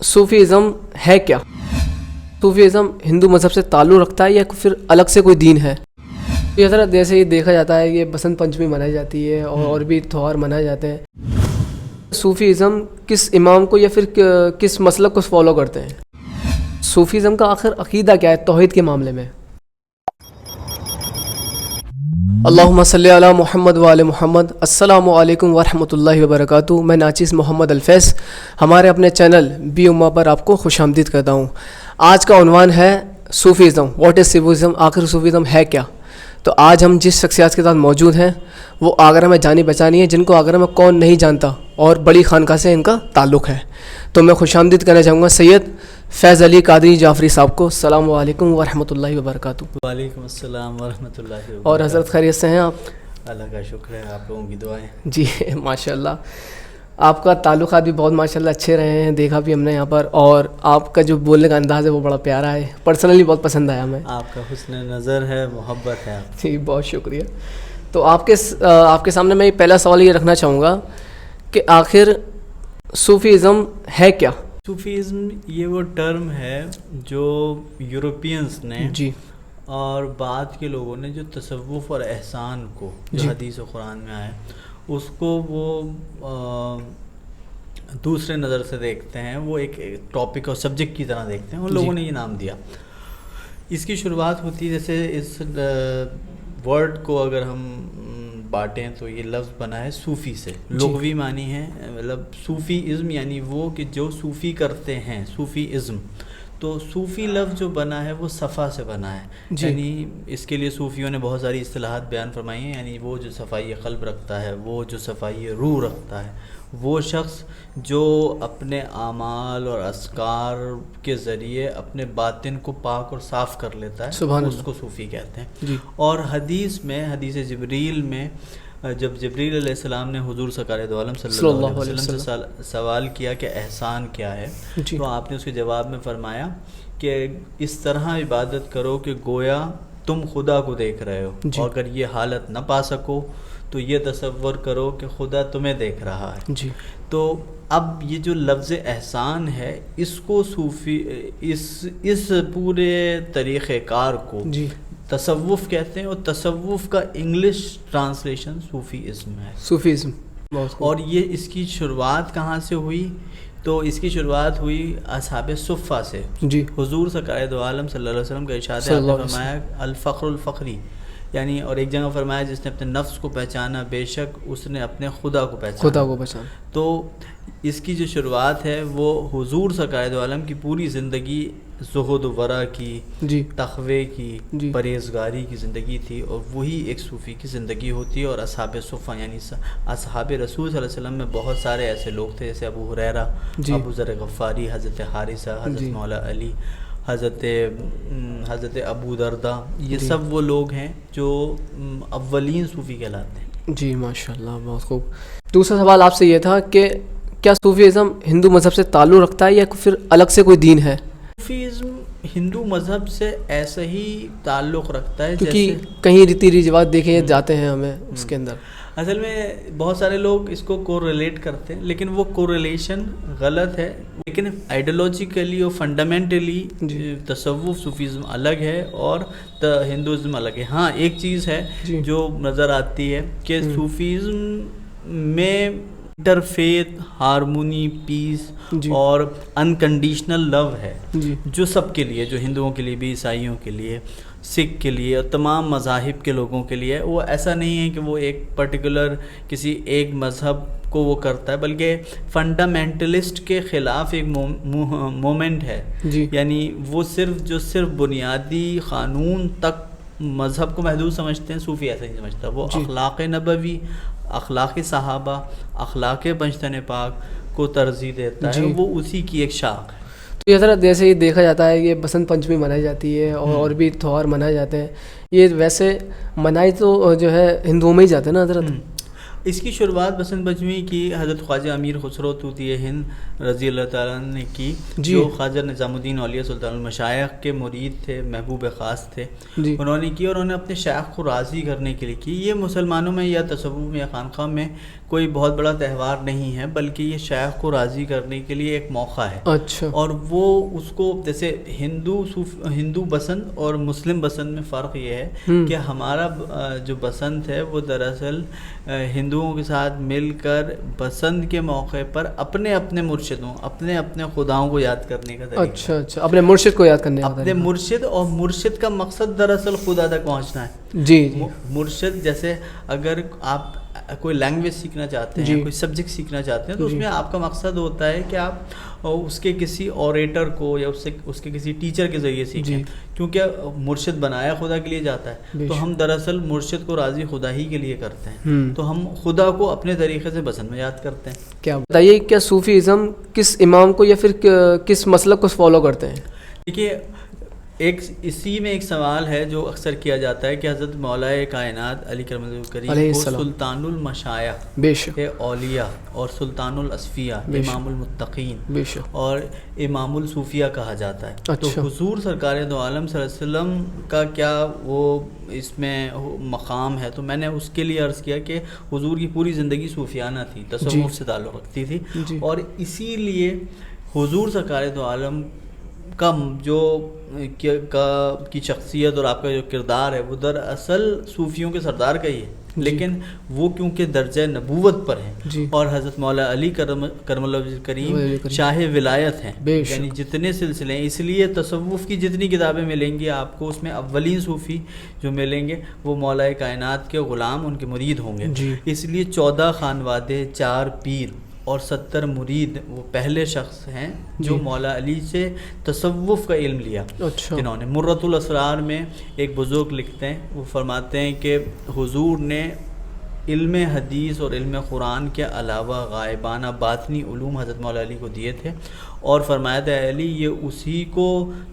Sufism ہے کیا؟ Sufism ہندو مذہب سے تعلق رکھتا ہے یا پھر الگ سے کوئی دین ہے؟ یہ حضرت جیسے یہ دیکھا جاتا ہے یہ بسنت پنچمی منائی جاتی ہے اور بھی تہوار منائے جاتے ہیں. صوفیزم کس امام کو یا پھر کس مسلک کو فالو کرتے ہیں؟ صوفیزم کا آخر عقیدہ کیا ہے توحید کے معاملے میں؟ اللہم صلی علی محمد و آل محمد. السلام علیکم ورحمۃ اللہ وبرکاتہ. میں ناچیز محمد الفیض ہمارے اپنے چینل بی اما پر آپ کو خوش آمدید کرتا ہوں. آج کا عنوان ہے صوفیزم. What is Sufism? آخر صوفیزم ہے کیا؟ تو آج ہم جس شخصیات کے ساتھ موجود ہیں وہ آگرہ میں جانی بچانی ہے جن کو آگرہ میں کون نہیں جانتا اور بڑی خانقاہ سے ان کا تعلق ہے. تو میں خوش آمدید کرنا چاہوں گا سید فیض علی قادری جعفری صاحب کو. السلام علیکم ورحمۃ اللہ وبرکاتہ. وعلیکم السلام ورحمۃ اللہ وبرکاتہ. اور حضرت خیریت سے ہیں آپ؟ اللہ کا شکر ہے, آپ لوگوں کی دعائیں. جی ماشاء اللہ, آپ کا تعلقات بھی بہت ماشاء اللہ اچھے رہے ہیں, دیکھا بھی ہم نے یہاں پر, اور آپ کا جو بولنے کا انداز ہے وہ بڑا پیارا ہے, پرسنلی بہت پسند آیا ہمیں. آپ کا حسن نظر ہے, محبت ہے. جی بہت شکریہ. تو آپ کے سامنے میں پہلا سوال یہ رکھنا چاہوں گا کہ آخر صوفیزم ہے کیا؟ صوفیزم یہ وہ ٹرم ہے جو یورپینس نے جی اور بعد کے لوگوں نے جو تصوف اور احسان کو جو حدیث و قرآن میں آئے اس کو وہ دوسرے نظر سے دیکھتے ہیں, وہ ایک ٹاپک اور سبجیکٹ کی طرح دیکھتے ہیں. ان لوگوں نے یہ نام دیا. اس کی شروعات ہوتی ہے جیسے اس ورڈ کو اگر ہم بانٹیں تو یہ لفظ بنا ہے صوفی سے. لغوی معنی ہے مطلب صوفی ازم یعنی وہ کہ جو صوفی کرتے ہیں, صوفی ازم. تو صوفی لفظ جو بنا ہے وہ صفا سے بنا ہے. یعنی اس کے لیے صوفیوں نے بہت ساری اصطلاحات بیان فرمائی ہیں. یعنی وہ جو صفائی قلب رکھتا ہے, وہ جو صفائی روح رکھتا ہے, وہ شخص جو اپنے اعمال اور اذکار کے ذریعے اپنے باطن کو پاک اور صاف کر لیتا ہے, اس کو صوفی کہتے ہیں. اور حدیث میں, حدیث جبریل میں جب جبریل علیہ السلام نے حضور سرکار دو عالم صلی اللہ علیہ وسلم سے سوال کیا کہ احسان کیا ہے, تو آپ نے اس کے جواب میں فرمایا کہ اس طرح عبادت کرو کہ گویا تم خدا کو دیکھ رہے ہو, اور اگر یہ حالت نہ پا سکو تو یہ تصور کرو کہ خدا تمہیں دیکھ رہا ہے. تو اب یہ جو لفظ احسان ہے اس کو صوفی اس پورے طریقہ کار کو تصوف کہتے ہیں, اور تصوف کا انگلش ٹرانسلیشن صوفی ازم ہے. صوفیزم. اور یہ اس کی شروعات کہاں سے ہوئی؟ تو اس کی شروعات ہوئی اصحاب صفہ سے. حضور سرکار دو عالم صلی اللہ علیہ وسلم کا ارشاد ہے, آپ نے فرمایا الفقر الفقری, یعنی اور ایک جگہ فرمایا جس نے اپنے نفس کو پہچانا بے شک اس نے اپنے خدا کو پہچانا. تو اس کی جو شروعات ہے وہ حضور سرکار دو عالم کی پوری زندگی زہد و ورع کی, تقوی کی, پرہیزگاری کی زندگی تھی, اور وہی ایک صوفی کی زندگی ہوتی ہے. اور اصحاب صفہ یعنی اصحاب رسول صلی اللہ علیہ وسلم میں بہت سارے ایسے لوگ تھے جیسے ابو ہریرہ, ابو ذر غفاری, حضرت حارثہ, حضرت مولا علی, حضرت ابو دردہ. یہ سب وہ لوگ ہیں جو اولین صوفی کہلاتے ہیں. جی ماشاء اللہ, بہت خوب. دوسرا سوال آپ سے یہ تھا کہ کیا صوفیزم ہندو مذہب سے تعلق رکھتا ہے یا پھر الگ سے کوئی دین ہے؟ صوفیزم ہندو مذہب سے ایسا ہی تعلق رکھتا ہے کیونکہ کہیں ریتی رواج دیکھے جاتے ہیں ہمیں اس کے اندر. اصل میں بہت سارے لوگ اس کو کوریلیٹ کرتے ہیں, لیکن وہ کوریلیشن غلط ہے. لیکن آئیڈیالوجیکلی اور فنڈامنٹلی تصوف صوفیزم الگ ہے اور ہندوازم الگ ہے. ہاں ایک چیز ہے جو نظر آتی ہے کہ صوفیزم میں انٹرفیتھ ہارمونی, پیس اور انکنڈیشنل لو ہے, جو سب کے لیے, جو ہندوؤں کے لیے بھی, عیسائیوں کے لیے, سکھ کے لیے, اور تمام مذاہب کے لوگوں کے لیے. وہ ایسا نہیں ہے کہ وہ ایک پرٹیکولر کسی ایک مذہب کو وہ کرتا ہے, بلکہ فنڈامنٹلسٹ کے خلاف ایک مومنٹ ہے. یعنی وہ صرف بنیادی قانون تک مذہب کو محدود سمجھتے ہیں. صوفی ایسا نہیں سمجھتا, وہ اخلاق نبوی, اخلاق صحابہ, اخلاق پنجتن پاک کو ترجیح دیتا ہے. وہ اسی کی ایک شاخ ہے. تو یہ حضرت جیسے یہ دیکھا جاتا ہے یہ بسنت پنچمی منائی جاتی ہے اور بھی تہوار منائے جاتے ہیں, یہ ویسے منائی تو جو ہے ہندوؤں میں ہی جاتے ہیں نا حضرت؟ اس کی شروعات بسنت پنچمی کی حضرت خواجہ امیر خسرو طوطی ہند رضی اللہ تعالیٰ نے کی, جو خواجہ نظام الدین اولیاء سلطان المشائخ کے مرید تھے, محبوب خاص تھے. انہوں نے کی اور انہوں نے اپنے شیخ کو راضی کرنے کے لیے کی. یہ مسلمانوں میں یا تصوف میں یا خانقاہ میں کوئی بہت بڑا تہوار نہیں ہے، بلکہ یہ شیخ کو راضی کرنے کے لیے ایک موقع ہے. اچھا. اور وہ اس کو جیسے ہندو بسنت اور مسلم بسنت میں فرق یہ ہے کہ ہمارا جو بسنت ہے وہ دراصل ہندوؤں کے ساتھ مل کر بسنت کے موقع پر اپنے اپنے مرشدوں، اپنے اپنے خداؤں کو یاد کرنے کا طریقہ. اچھا اچھا، اپنے مرشد کو یاد کرنے کا اپنے مرشد، اور مرشد کا مقصد دراصل خدا تک پہنچنا ہے. جی. مرشد جیسے اگر آپ کوئی لینگویج سیکھنا چاہتے ہیں، کوئی سبجیکٹ سیکھنا چاہتے ہیں، تو اس میں آپ کا مقصد ہوتا ہے کہ آپ اس کے کسی اوریٹر کو یا اس کے کسی ٹیچر کے ذریعے سیکھیں، کیونکہ مرشد بنایا خدا کے لیے جاتا ہے. تو ہم دراصل مرشد کو راضی خدا ہی کے لیے کرتے ہیں، تو ہم خدا کو اپنے طریقے سے بسنت میں یاد کرتے ہیں. کیا بتائیے، کیا صوفی ازم کس امام کو یا پھر کس مسلک کو فالو کرتے ہیں؟ دیکھیے، اسی میں ایک سوال ہے جو اکثر کیا جاتا ہے کہ حضرت مولا کائنات علی کرم اللہ کریم کو سلطان المشایخ بے شک اولیاء اور سلطان الاصفیاء، امام المتقین بے شک اور امام الصوفیاء کہا جاتا ہے. تو حضور سرکار دو عالم صلی اللہ علیہ وسلم کا کیا وہ اس میں مقام ہے؟ تو میں نے اس کے لیے عرض کیا کہ حضور کی پوری زندگی صوفیانہ تھی، تصوف سے تعلق رکھتی تھی، اور اسی لیے حضور سرکار دو عالم کا جو کی شخصیت اور آپ کا جو کردار ہے وہ دراصل صوفیوں کے سردار کا ہی ہے، لیکن وہ کیونکہ درجہ نبوت پر ہیں اور حضرت مولا علی کرم اللہ وجہ کریم شاہ ولایت ہیں، یعنی جتنے سلسلے ہیں، اس لیے تصوف کی جتنی کتابیں ملیں گی آپ کو، اس میں اولین صوفی جو ملیں گے وہ مولا کائنات کے غلام، ان کے مرید ہوں گے. اس لیے 14 خانوادے، 4 پیر اور 70 مرید وہ پہلے شخص ہیں جو مولا علی سے تصوف کا علم لیا. جنہوں نے مرۃ الاسرار میں ایک بزرگ لکھتے ہیں، وہ فرماتے ہیں کہ حضور نے علم حدیث اور علم قرآن کے علاوہ غائبانہ باطنی علوم حضرت مولا علی کو دیے تھے، اور فرمایا تھا علی یہ اسی کو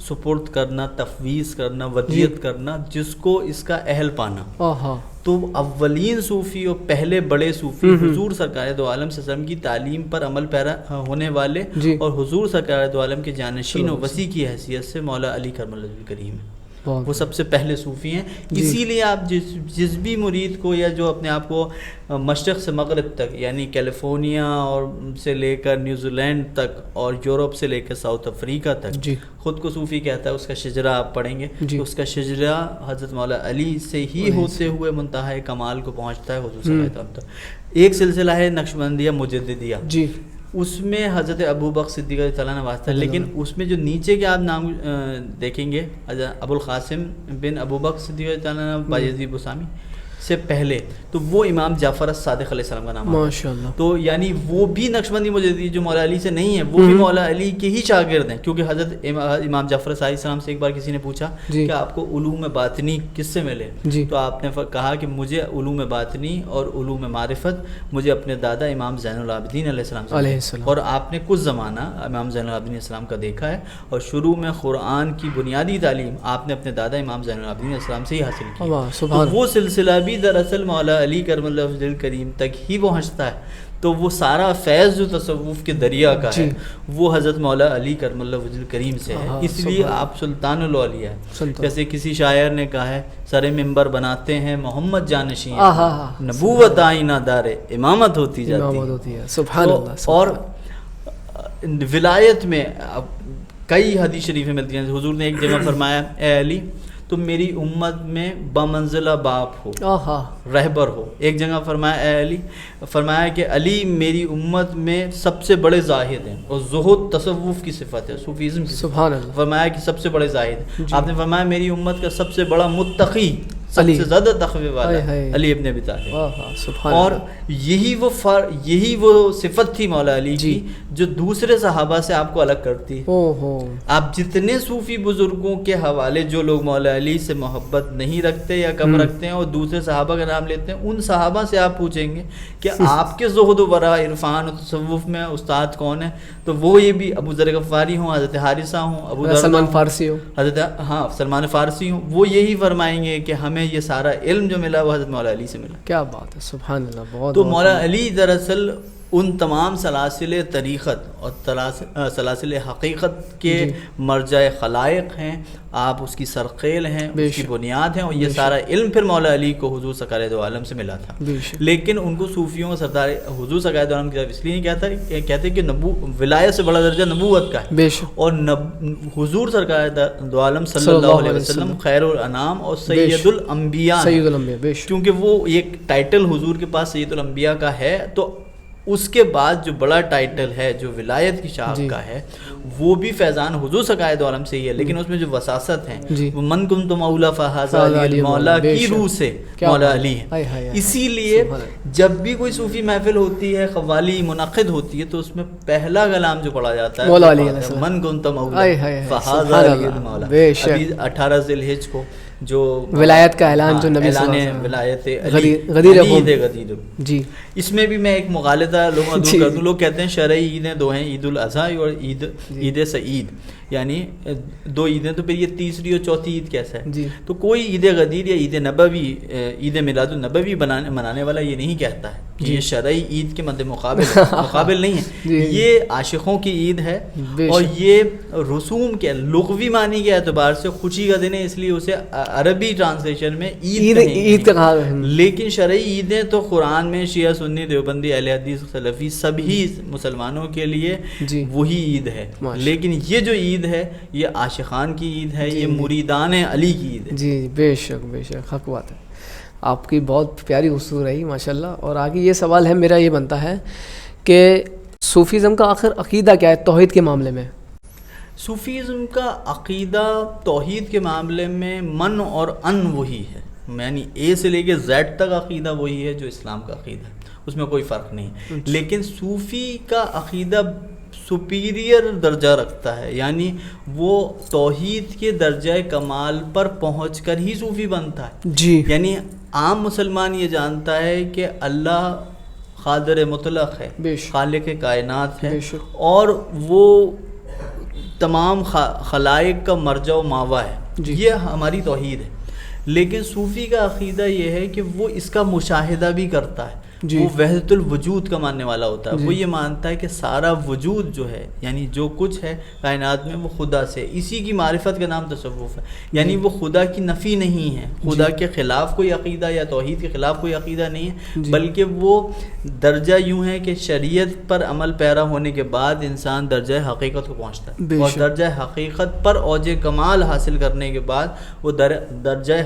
سپرد کرنا، تفویض کرنا، ودیت کرنا جس کو اس کا اہل پانا. تو اولین صوفی اور پہلے بڑے صوفی حضور سرکار دو عالم صلی اللہ علیہ وسلم کی تعلیم پر عمل پیرا ہونے والے اور حضور سرکار دو عالم کے جانشین و وسیع کی حیثیت سے مولا علی کرم اللہ کریم وہ سب سے پہلے صوفی ہیں. اسی لیے آپ جس بھی مرید کو یا جو اپنے آپ کو مشرق سے مغرب تک، یعنی کیلیفورنیا اور سے لے کر نیوزی لینڈ تک اور یورپ سے لے کر ساؤتھ افریقہ تک خود کو صوفی کہتا ہے، اس کا شجرہ آپ پڑھیں گے تو اس کا شجرہ حضرت مولا علی سے ہی ہوتے ہوئے منتہا کمال کو پہنچتا ہے حضور صلی اللہ علیہ وسلم تک. ایک سلسلہ ہے نقشبندیہ مجددیہ، اس میں حضرت ابو بکر صدیق رضی اللہ عنہ واسطہ، لیکن اس میں جو نیچے کے آپ نام دیکھیں گے ابو القاسم بن ابو بکر صدیق رضی اللہ عنہ بایزید بسامی سے پہلے، تو وہ امام جعفر الصادق علیہ السلام کا نام ماشاءاللہ. تو یعنی وہ بھی نقشبندی مجددی جو مولا علی سے نہیں ہے، وہ بھی مولا علی کے ہی شاگرد ہیں، کیونکہ حضرت امام جعفر علیہ السلام سے ایک بار کسی نے پوچھا کہ آپ کو علوم باطنی کس سے ملے؟ تو آپ نے کہا کہ مجھے علوم باطنی اور علوم معرفت مجھے اپنے دادا امام زین العابدین علیہ السلام سے، اور آپ نے کچھ زمانہ امام زین العابدین علیہ السلام کا دیکھا ہے، اور شروع میں قرآن کی بنیادی تعلیم آپ نے اپنے دادا امام زین العابدین علیہ السلام سے ہی حاصل کی. تو وہ سلسلہ بھی دراصل مولا علی کرم اللہ وجہ کریم تک ہی پہنچتا ہے. تو وہ سارا فیض جو تصوف کے دریا کا ہے وہ حضرت مولا علی کرم اللہ وجہ کریم سے ہے. اس لیے آپ سلطان الاولیاء ہیں. جیسے کسی شاعر نے کہا ہے، سر ممبر بناتے ہیں محمد جانشین، نبوت آئینہ دار امامت ہوتی جاتی ہے. سبحان اللہ. اور ولایت میں کئی حدیث شریفیں ملتی ہیں. حضور نے ایک جگہ فرمایا، اے علی تم میری امت میں بمنزلہ باپ ہو، رہبر ہو. ایک جگہ فرمایا اے علی، فرمایا کہ علی میری امت میں سب سے بڑے زاہد ہیں، اور زہد تصوف کی صفت ہے، صوفیزم کی. سبحان اللہ. فرمایا کہ سب سے بڑے زاہد. آپ نے فرمایا میری امت کا سب سے بڑا متقی، سب سے زیادہ تقوی والا علی ابن ابی طالب. اور یہی وہ صفت تھی مولا علی کی جو دوسرے صحابہ سے آپ کو الگ کرتی ہے. آپ جتنے صوفی بزرگوں کے حوالے جو لوگ مولا علی سے محبت نہیں رکھتے یا کم رکھتے ہیں اور دوسرے صحابہ کا نام لیتے ہیں، ان صحابہ سے آپ پوچھیں گے کہ آپ کے زہد و ورع، عرفان و تصوف میں استاد کون ہے، تو وہ یہ بھی ابو ذر غفاری ہوں، حضرت حارثہ ہوں، ابو سلمان فارسی ہوں، حضرت سلمان فارسی ہوں، وہ یہی فرمائیں گے کہ ہمیں یہ سارا علم جو ملا وہ حضرت مولا علی سے ملا. کیا بات ہے، سبحان اللہ. بہت. تو مولا علی دراصل ان تمام سلاسل طریقت اور سلاسل حقیقت کے مرجع خلائق ہیں، آپ اس کی سرخیل ہیں، اس کی بنیاد ہیں، اور یہ سارا علم پھر مولا علی کو حضور سرکار دو عالم سے ملا تھا. لیکن ان کو صوفیوں کا سردار حضور سرکار دو عالم کی طرف اس لیے نہیں کہتے کہ ولایت سے بڑا درجہ نبوت کا ہے، اور حضور سرکار دو عالم صلی اللہ علیہ وسلم خیر الانام اور سید الانبیاء، کیونکہ وہ ایک ٹائٹل حضور کے پاس سید الانبیاء کا ہے، تو اس کے بعد جو بڑا ٹائٹل ہے جو ولایت کی شاخ کا ہے وہ بھی فیضان حضور سرکار دو عالم سے ہی ہے، لیکن اس میں جو وساست ہیں وہ من کنت مولا فہذا علی، مولا کی روح سے مولا علی ہے. اسی لیے جب بھی کوئی صوفی محفل ہوتی ہے، قوالی منعقد ہوتی ہے، تو اس میں پہلا کلام جو پڑھا جاتا ہے من کنت مولا فہذا علی مولا. ابھی 18 ذی الحجہ کو جو ولایت کا اعلان جو نبی صلی اللہ علیہ وسلم ولایت غدیر جی، اس میں بھی میں ایک مغالطہ لوگوں دور کر دوں. لوگ کہتے ہیں شرعی عیدیں دو ہیں، عید الاضحیٰ اور عید سعید، یعنی دو عیدیں، تو پھر یہ تیسری اور چوتھی عید کیسا ہے جی؟ تو کوئی عید غدیر یا عید نبوی، عید میلاد النبوی منانے والا یہ نہیں کہتا ہے کہ یہ شرعی عید کے مد مقابل نہیں ہے. یہ عاشقوں کی عید ہے، اور یہ رسوم کے لغوی معنی کے اعتبار سے خوشی کا دن ہے، اس لیے اسے عربی ٹرانسلیشن میں عید کہا ہے. لیکن شرعی عیدیں تو قرآن میں شیعہ سنی دیوبندی اہل حدیث سلفی سبھی مسلمانوں کے لیے وہی عید ہے. لیکن یہ جو عید ہے یہ عاشقان کی عید ہے، یہ مریدان علی کی عید ہے. جی بے شک حق بات ہے. آپ کی بہت پیاری اصول رہی ماشاءاللہ. اور آگے یہ سوال ہے میرا، یہ بنتا ہے کہ صوفیزم کا آخر عقیدہ کیا ہے توحید کے معاملے میں؟ صوفیزم کا عقیدہ توحید کے معاملے میں من اور ان وہی ہے، یعنی اے سے لے کے زیڈ تک عقیدہ وہی ہے جو اسلام کا عقیدہ ہے، اس میں کوئی فرق نہیں. لیکن صوفی کا عقیدہ سپیریئر درجہ رکھتا ہے، یعنی وہ توحید کے درجہ کمال پر پہنچ کر ہی صوفی بنتا ہے جی. یعنی عام مسلمان یہ جانتا ہے کہ اللہ قادر مطلق ہے، خالق کائنات ہے، اور وہ تمام خلائق کا مرجع و ماوا ہے، یہ ہماری توحید ہے. لیکن صوفی کا عقیدہ یہ ہے کہ وہ اس کا مشاہدہ بھی کرتا ہے، وہ وحدت الوجود کا ماننے والا ہوتا ہے. وہ یہ مانتا ہے کہ سارا وجود جو ہے، یعنی جو کچھ ہے کائنات میں، وہ خدا سے، اسی کی معرفت کا نام تصوف ہے. یعنی وہ خدا کی نفی نہیں ہے، خدا کے خلاف کوئی عقیدہ یا توحید کے خلاف کوئی عقیدہ نہیں ہے، بلکہ وہ درجہ یوں ہے کہ شریعت پر عمل پیرا ہونے کے بعد انسان درجہ حقیقت کو پہنچتا ہے، اور درجہ حقیقت پر اوج کمال حاصل کرنے کے بعد وہ درجہ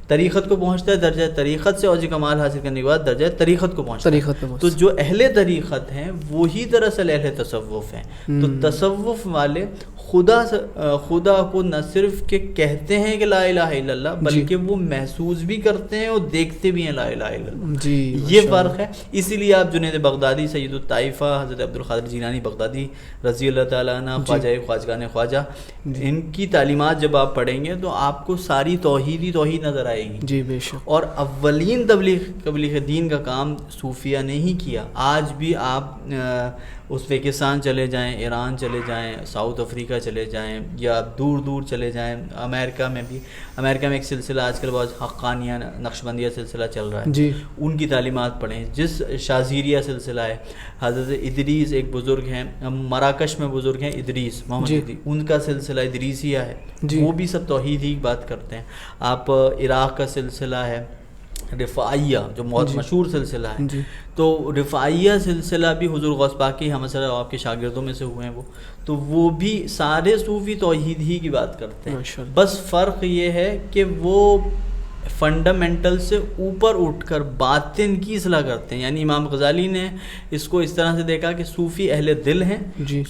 طریقت کو پہنچتا ہے، درجہ طریقت سے اوج کمال حاصل کرنے کے بعد درجہ طریقت کو پہنچتا ہے. تو جو اہل طریقت ہیں وہی دراصل اہل تصوف ہیں. تو تصوف والے خدا کو نہ صرف کہ کہتے ہیں کہ لا الہ الا اللہ، بلکہ وہ محسوس بھی کرتے ہیں اور دیکھتے بھی ہیں لا الہ الا اللہ. یہ فرق ہے. اسی لیے آپ جنید بغدادی، سید الطائفہ، حضرت عبد القادر جیلانی بغدادی رضی اللہ تعالیٰ عنہ، خواجہ خواجگان خواجہ، ان کی تعلیمات جب آپ پڑھیں گے تو آپ کو ساری توحید نظر آئے گی جی بے شک. اور اولین تبلیغ دین کا کام صوفیہ نے ہی کیا. آج بھی آپ ازبکستان چلے جائیں، ایران چلے جائیں، ساؤتھ افریقہ چلے جائیں، یا دور دور چلے جائیں، امریکہ میں ایک سلسلہ آج کل بہت حقانیہ نقشبندیہ سلسلہ چل رہا ہے جی، ان کی تعلیمات پڑھیں. جس شاذیریہ سلسلہ ہے، حضرت ادریس ایک بزرگ ہیں، مراکش میں بزرگ ہیں ادریس محمد ادریس، ان کا سلسلہ ادریسیہ ہے، وہ بھی سب توحید ہی بات کرتے ہیں. آپ عراق کا سلسلہ ہے رفاعیہ جو بہت مشہور سلسلہ ہے، تو رفاعیہ سلسلہ بھی حضور غوث پاک کی ہمسر آپ کے شاگردوں میں سے ہوئے ہیں. تو وہ بھی سارے صوفی توحید ہی کی بات کرتے ہیں. بس فرق یہ ہے کہ وہ فنڈامنٹل سے اوپر اٹھ کر باطن کی اصلاح کرتے ہیں. یعنی امام غزالی نے اس کو اس طرح سے دیکھا کہ صوفی اہل دل ہیں،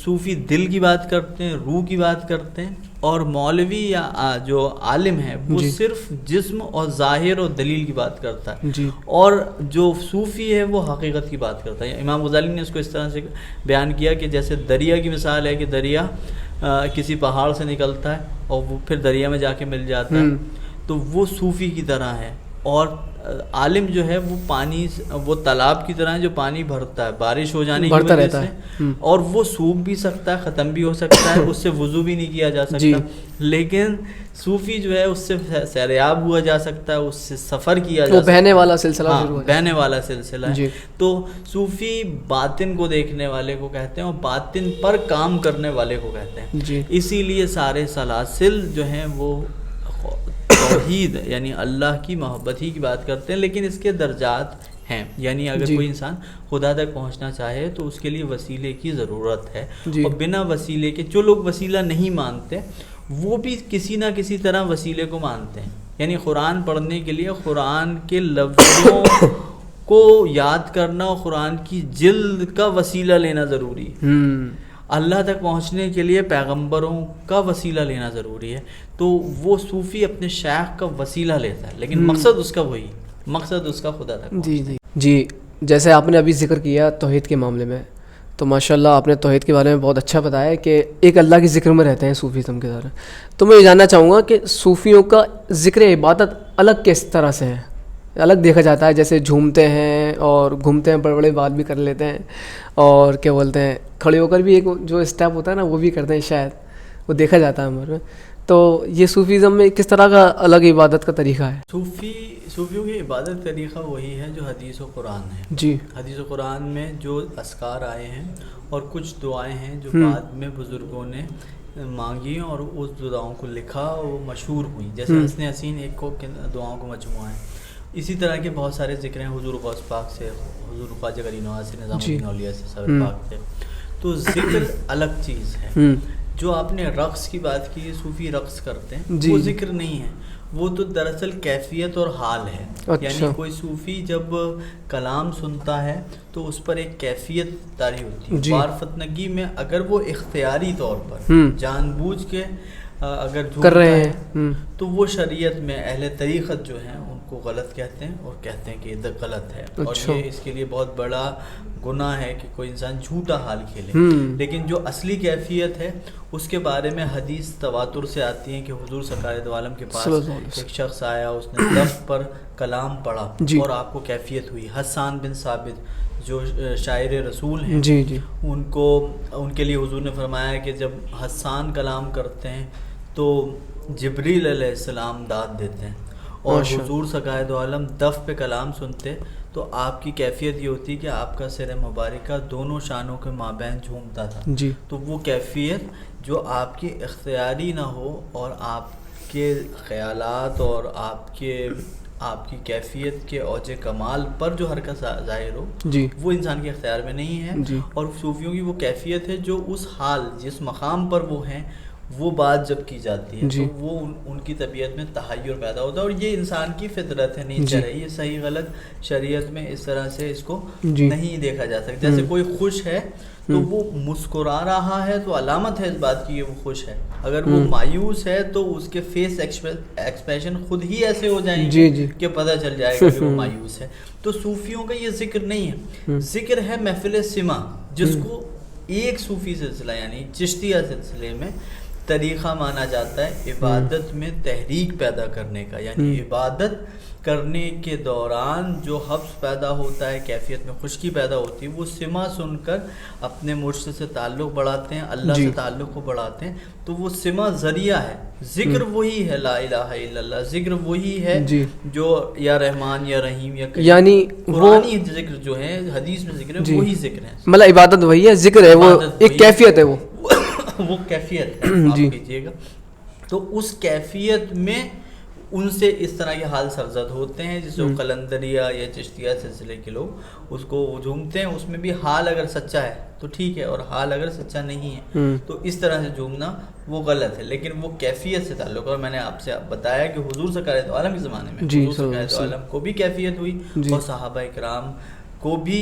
صوفی دل کی بات کرتے ہیں، روح کی بات کرتے ہیں، اور مولوی یا جو عالم ہے وہ صرف جسم اور ظاہر اور دلیل کی بات کرتا ہے، اور جو صوفی ہے وہ حقیقت کی بات کرتا ہے. امام غزالی نے اس کو اس طرح سے بیان کیا کہ جیسے دریا کی مثال ہے کہ دریا کسی پہاڑ سے نکلتا ہے اور وہ پھر دریا میں جا کے مل جاتا ہے، تو وہ صوفی کی طرح ہے اور عالم جو ہے وہ پانی وہ تالاب کی طرح ہے جو پانی بھرتا ہے بارش ہو جانے کی وجہ سے، اور وہ سوکھ بھی سکتا ہے، ختم بھی ہو سکتا ہے، اس سے وضو بھی نہیں کیا جا سکتا، لیکن صوفی جو ہے اس سے سیریاب ہوا جا سکتا ہے، اس سے سفر کیا جا سکتا ہے، بہنے والا سلسلہ شروع ہو بہنے والا سلسلہ ہے۔ تو صوفی باطن کو دیکھنے والے کو کہتے ہیں اور باطن پر کام کرنے والے کو کہتے ہیں، اسی لیے سارے سلاسل جو ہیں وہ توحید یعنی اللہ کی محبت ہی کی بات کرتے ہیں، لیکن اس کے درجات ہیں، یعنی اگر کوئی انسان خدا تک پہنچنا چاہے تو اس کے لیے وسیلے کی ضرورت ہے، اور بنا وسیلے کے جو لوگ وسیلہ نہیں مانتے وہ بھی کسی نہ کسی طرح وسیلے کو مانتے ہیں، یعنی قرآن پڑھنے کے لیے قرآن کے لفظوں کو یاد کرنا اور قرآن کی جلد کا وسیلہ لینا ضروری ہے، اللہ تک پہنچنے کے لیے پیغمبروں کا وسیلہ لینا ضروری ہے، تو وہ صوفی اپنے شیخ کا وسیلہ لیتا ہے، لیکن مقصد اس کا وہی، مقصد اس کا خدا تک پہنچنا ہے۔ جی جیسے آپ نے ابھی ذکر کیا توحید کے معاملے میں، تو ماشاءاللہ آپ نے توحید کے بارے میں بہت اچھا بتایا کہ ایک اللہ کے ذکر میں رہتے ہیں صوفیزم کے ذرا، تو میں یہ جاننا چاہوں گا کہ صوفیوں کا ذکر عبادت الگ کس طرح سے ہے، الگ دیکھا جاتا ہے، جیسے جھومتے ہیں اور گھومتے ہیں، بڑے بڑے بات بھی کر لیتے ہیں، اور کیا بولتے ہیں کھڑے ہو کر بھی ایک جو اسٹیپ ہوتا ہے نا وہ بھی کرتے ہیں، شاید وہ دیکھا جاتا ہے ہمارے میں، تو یہ صوفیزم میں کس طرح کا الگ عبادت کا طریقہ ہے؟ صوفیوں کی عبادت طریقہ وہی ہے جو حدیث و قرآن ہے، حدیث و قرآن میں جو اذکار آئے ہیں اور کچھ دعائیں ہیں جو بعد میں بزرگوں نے مانگی اور اس دعاؤں کو لکھا اور وہ مشہور ہوئی، جیسے حسن حسین ایک کو دعاؤں کو مجموعہ ہے، اسی طرح کے بہت سارے ذکر ہیں حضور غوث پاک سے، حضور خواجہ غری نواز سے، نظام الدین اولیاء سے، سر پاک سے، تو ذکر الگ چیز ہے۔ جو آپ نے رقص کی بات کی، صوفی رقص کرتے ہیں، وہ ذکر نہیں ہے، وہ تو دراصل کیفیت اور حال ہے، یعنی کوئی صوفی جب کلام سنتا ہے تو اس پر ایک کیفیت طاری ہوتی ہے، وارفتنگی میں اگر وہ اختیاری طور پر جان بوجھ کے اگر کر رہے ہیں تو وہ شریعت میں اہل طریقت جو ہیں ان کو غلط کہتے ہیں اور کہتے ہیں کہ یہ غلط ہے، اور یہ اس کے لیے بہت بڑا گناہ ہے کہ کوئی انسان جھوٹا حال کھیلے، لیکن جو اصلی کیفیت ہے اس کے بارے میں حدیث تواتر سے آتی ہیں کہ حضور سرکار دو عالم کے پاس ایک شخص آیا، اس نے دف پر کلام پڑھا اور آپ کو کیفیت ہوئی۔ حسان بن ثابت جو شاعر رسول ہیں، ان کے لیے حضور نے فرمایا کہ جب حسان کلام کرتے ہیں تو جبریل علیہ السلام داد دیتے ہیں، اور حضور سرکار دو عالم دف پہ کلام سنتے تو آپ کی کیفیت یہ ہوتی کہ آپ کا سر مبارکہ دونوں شانوں کے مابین جھومتا تھا، تو وہ کیفیت جو آپ کی اختیاری نہ ہو اور آپ کے خیالات اور آپ کی کیفیت کے اوج کمال پر جو حرکت ظاہر ہو، وہ انسان کے اختیار میں نہیں ہے، اور صوفیوں کی وہ کیفیت ہے جو اس حال جس مقام پر وہ ہیں وہ بات جب کی جاتی ہے تو وہ ان کی طبیعت میں تحیر پیدا ہوتا ہے، اور یہ انسان کی فطرت ہے، نیچر ہے، یہ صحیح غلط شریعت میں اس طرح سے اس کو نہیں دیکھا جا سکتا۔ جیسے کوئی خوش ہے تو وہ مسکرا رہا ہے تو علامت ہے اس بات کی کہ وہ خوش ہے، اگر وہ مایوس ہے تو اس کے فیس ایکسپریشن خود ہی ایسے ہو جائیں گے کہ پتہ چل جائے گا کہ وہ مایوس ہے۔ تو صوفیوں کا یہ ذکر نہیں ہے، ذکر ہے محفل سما، جس کو ایک صوفی سلسلہ یعنی چشتیہ سلسلے میں طریقہ مانا جاتا ہے عبادت میں تحریک پیدا کرنے کا، یعنی عبادت کرنے کے دوران جو حفظ پیدا ہوتا ہے، کیفیت میں خشکی پیدا ہوتی ہے، وہ سما سن کر اپنے مرشد سے تعلق بڑھاتے ہیں، اللہ سے تعلق کو بڑھاتے ہیں، تو وہ سما ذریعہ ہے، ذکر وہی ہے، لا الہ الا اللہ، ذکر وہی ہے جو یا رحمان یا رحیم یا یعنی قرآنی ذکر جو ہے، حدیث میں ذکر ہے، وہی ذکر ہے، مطلب عبادت وہی ہے، ذکر ہے، وہ ایک کیفیت ہے، وہ کیفیت ہے، آپ کیجیے گا، تو اس کیفیت میں ان سے اس طرح کے حال سرزد ہوتے ہیں، جسے قلندریہ یا چشتیہ سلسلے کے لوگ اس کو جھومتے ہیں، اس میں بھی حال اگر سچا ہے تو ٹھیک ہے، اور حال اگر سچا نہیں ہے تو اس طرح سے جھومنا وہ غلط ہے، لیکن وہ کیفیت سے تعلق ہے، اور میں نے آپ سے بتایا کہ حضور سرکار دو عالم کے زمانے میں حضور سرکار دو عالم کو بھی کیفیت ہوئی، اور صحابہ کرام کو بھی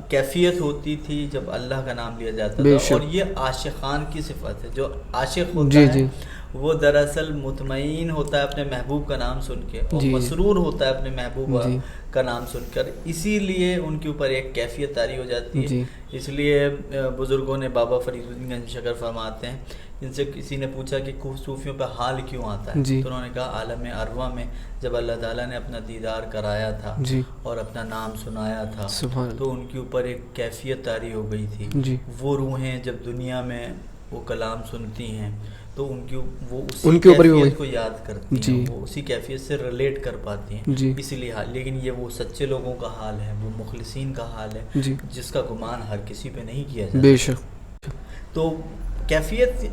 کیفیت ہوتی تھی جب اللہ کا نام لیا جاتا تھا، اور یہ عاشقان کی صفت ہے، جو عاشق ہوتا ہے وہ دراصل مطمئن ہوتا ہے اپنے محبوب کا نام سن کے اور مسرور ہوتا ہے اپنے محبوب کا نام سن کر، اسی لیے ان کے اوپر ایک کیفیت طاری ہو جاتی ہے۔ اس لیے بزرگوں نے، بابا فرید الدین گنج شکر فرماتے ہیں، ان سے کسی نے پوچھا کہ صوفیوں پہ حال کیوں آتا ہے، تو انہوں نے کہا عالم ارواح میں جب اللہ تعالیٰ نے اپنا دیدار کرایا تھا اور اپنا نام سنایا تھا تو ان کے اوپر ایک کیفیت طاری ہو گئی تھی۔ وہ روحیں جب دنیا میں وہ کلام سنتی ہیں تو وہ اسی کیفیت کو یاد کرتی ہیں، وہ اسی کیفیت سے ریلیٹ کر پاتی ہیں، اسی لیے حال۔ لیکن یہ وہ سچے لوگوں کا حال ہے، وہ مخلصین کا حال ہے جس کا گمان ہر کسی پہ نہیں کیا جاتا۔ بے شک۔ تو کیفیت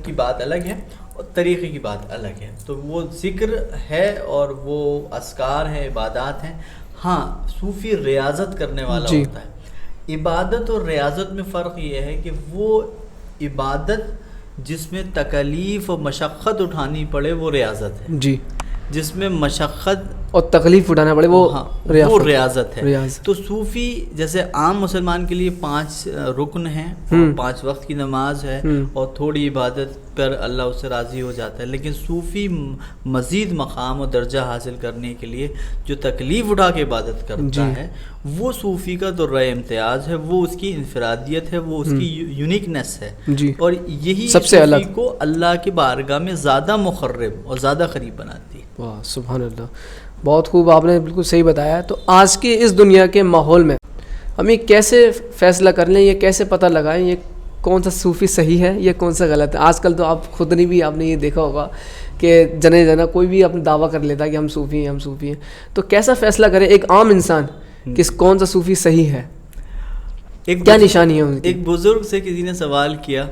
کی بات الگ ہے اور طریقے کی بات الگ ہے، تو وہ ذکر ہے اور وہ اذکار ہیں، عبادات ہیں۔ ہاں صوفی ریاضت کرنے والا ہوتا ہے۔ عبادت اور ریاضت میں فرق یہ ہے کہ وہ عبادت جس میں تکلیف اور مشقت اٹھانی پڑے وہ ریاضت ہے، جس میں مشقت اور تکلیف اٹھانا پڑے وہ ریاضت ہے۔ تو صوفی جیسے عام مسلمان کے لیے 5 رکن ہیں، 5 وقت کی نماز ہے اور تھوڑی عبادت پر اللہ اس سے راضی ہو جاتا ہے، لیکن صوفی مزید مقام اور درجہ حاصل کرنے کے لیے جو تکلیف اٹھا کے عبادت کرتا ہے وہ صوفی کا درجہ امتیاز ہے، وہ اس کی انفرادیت ہے، وہ اس کی یونیکنیس ہے، اور یہی سب سے صوفی الگ کو اللہ کی بارگاہ میں زیادہ مقرب اور زیادہ قریب بناتی ہے۔ واہ سبحان اللہ، بہت خوب، آپ نے بالکل صحیح بتایا۔ تو آج کی اس دنیا کے ماحول میں ہمیں کیسے فیصلہ کر لیں، یہ کیسے پتہ لگائیں یہ کون سا صوفی صحیح ہے، یہ کون سا غلط ہے؟ آج کل تو آپ خود نے بھی آپ نے یہ دیکھا ہوگا کہ جنا کوئی بھی اپنا دعویٰ کر لیتا ہے کہ ہم صوفی ہیں، ہم صوفی ہیں۔ تو کیسا فیصلہ کرے ایک عام انسان کس کون سا صوفی صحیح ہے، کیا نشانی ہے ان کی؟ ایک بزرگ سے کسی نے سوال کیا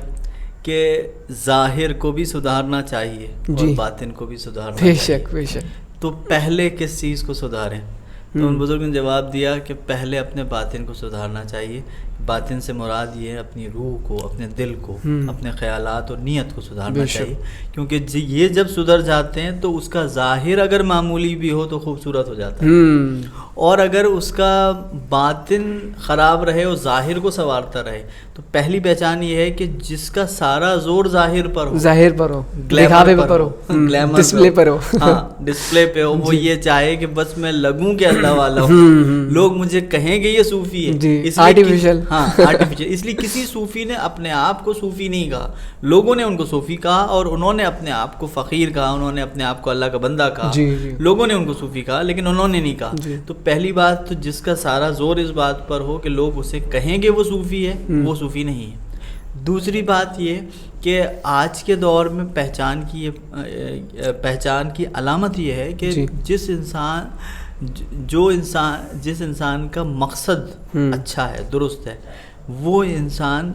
کہ ظاہر کو بھی سدھارنا چاہیے اور باطن کو بھی سدھارنا چاہیے، بے شک بے شک، تو پہلے کس چیز کو سدھاریں؟ تو ان بزرگ نے جواب دیا کہ پہلے اپنے باطن کو سدھارنا چاہیے۔ باطن سے مراد یہ ہے اپنی روح کو، اپنے دل کو، اپنے خیالات اور نیت کو سدھارنا چاہیے، کیونکہ یہ جب سدھر جاتے ہیں تو اس کا ظاہر اگر معمولی بھی ہو تو خوبصورت ہو جاتا ہے، اور اگر اس کا باطن خراب رہے اور ظاہر کو سنوارتا رہے تو پہلی پہچان یہ ہے کہ جس کا سارا زور ظاہر پر ہو، دکھاوے پر ہو، ڈسپلے پر ہو، ہاں ڈسپلے پہ ہو، وہ یہ چاہے کہ بس میں لگوں کہ اللہ والا ہوں، لوگ مجھے کہیں گے یہ صوفی ہے، آرٹیفیشل، ہاں آرٹیفیشل۔ اس لیے کسی صوفی نے اپنے آپ کو صوفی نہیں کہا، لوگوں نے ان کو صوفی کہا اور انہوں نے اپنے آپ کو فقیر کہا، انہوں نے اپنے آپ کو اللہ کا بندہ کہا، لوگوں نے ان کو صوفی کہا لیکن انہوں نے نہیں کہا۔ تو پہلی بات تو جس کا سارا زور اس بات پر ہو کہ لوگ اسے کہیں گے وہ صوفی ہے، وہ صوفی نہیں ہے۔ دوسری بات یہ کہ آج کے دور میں پہچان کی علامت یہ ہے کہ جس انسان کا مقصد اچھا ہے، درست ہے، وہ انسان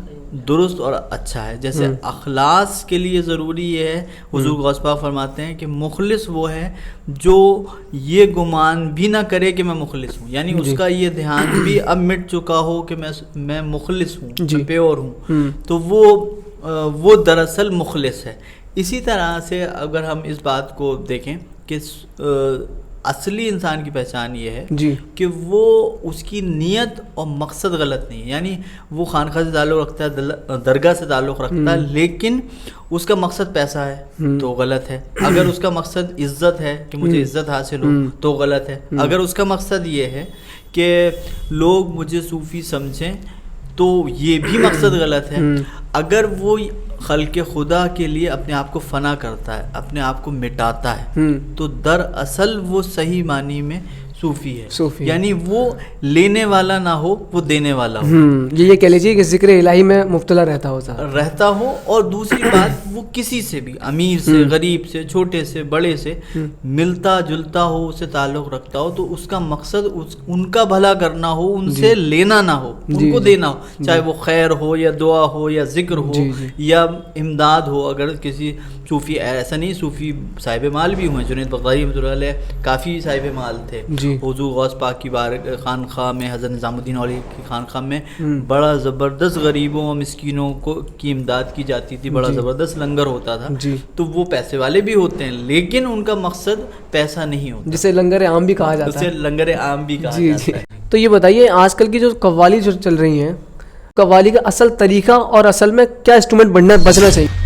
درست اور اچھا ہے۔ جیسے اخلاص کے لیے ضروری یہ ہے، حضور غوث پاک فرماتے ہیں کہ مخلص وہ ہے جو یہ گمان بھی نہ کرے کہ میں مخلص ہوں، یعنی اس کا یہ دھیان بھی اب مٹ چکا ہو کہ میں مخلص ہوں، میں پیور ہوں، تو وہ دراصل مخلص ہے۔ اسی طرح سے اگر ہم اس بات کو دیکھیں کہ اصلی انسان کی پہچان یہ ہے کہ وہ اس کی نیت اور مقصد غلط نہیں ہے، یعنی وہ خانقاہ سے تعلق رکھتا ہے، درگاہ سے تعلق رکھتا ہے، لیکن اس کا مقصد پیسہ ہے تو غلط ہے۔ اگر اس کا مقصد عزت ہے کہ مجھے عزت حاصل ہو تو غلط ہے۔ اگر اس کا مقصد یہ ہے کہ لوگ مجھے صوفی سمجھیں تو یہ بھی مقصد غلط ہے۔ اگر وہ خلق خدا کے لیے اپنے آپ کو فنا کرتا ہے، اپنے آپ کو مٹاتا ہے، تو دراصل وہ صحیح معنی میں صوفی ہے، یعنی وہ لینے والا نہ ہو، وہ دینے والا ہو۔ یہ کہہ لیجیے کہ ذکر الہی میں مبتلا رہتا ہو۔ اور دوسری بات وہ کسی سے بھی، امیر سے، غریب سے، چھوٹے سے، بڑے سے ملتا جلتا ہو، اس سے تعلق رکھتا ہو، تو اس کا مقصد ان کا بھلا کرنا ہو، ان سے لینا نہ ہو، ان کو دینا ہو، چاہے وہ خیر ہو یا دعا ہو یا ذکر ہو یا امداد ہو۔ اگر کسی صوفی، ایسا نہیں صوفی صاحب مال بھی ہوئے، جنید بغدادی رحمۃ اللہ علیہ کافی صاحب مال تھے۔ حضور غوث پاک کی خانقاہ میں، حضرت نظام الدین اولیاء کی خانقاہ میں بڑا زبردست غریبوں اور مسکینوں کی امداد کی جاتی تھی، بڑا زبردست لنگر ہوتا تھا۔ تو وہ پیسے والے بھی ہوتے ہیں لیکن ان کا مقصد پیسہ نہیں ہوتا، جسے لنگر عام بھی کہا جاتا ہے، اسے لنگر عام بھی کہا جاتا ہے۔ تو یہ بتائیے آج کل کی جو قوالی جو چل رہی ہیں، قوالی کا اصل طریقہ اور اصل میں کیا انسٹرومنٹ بچنا چاہیے؟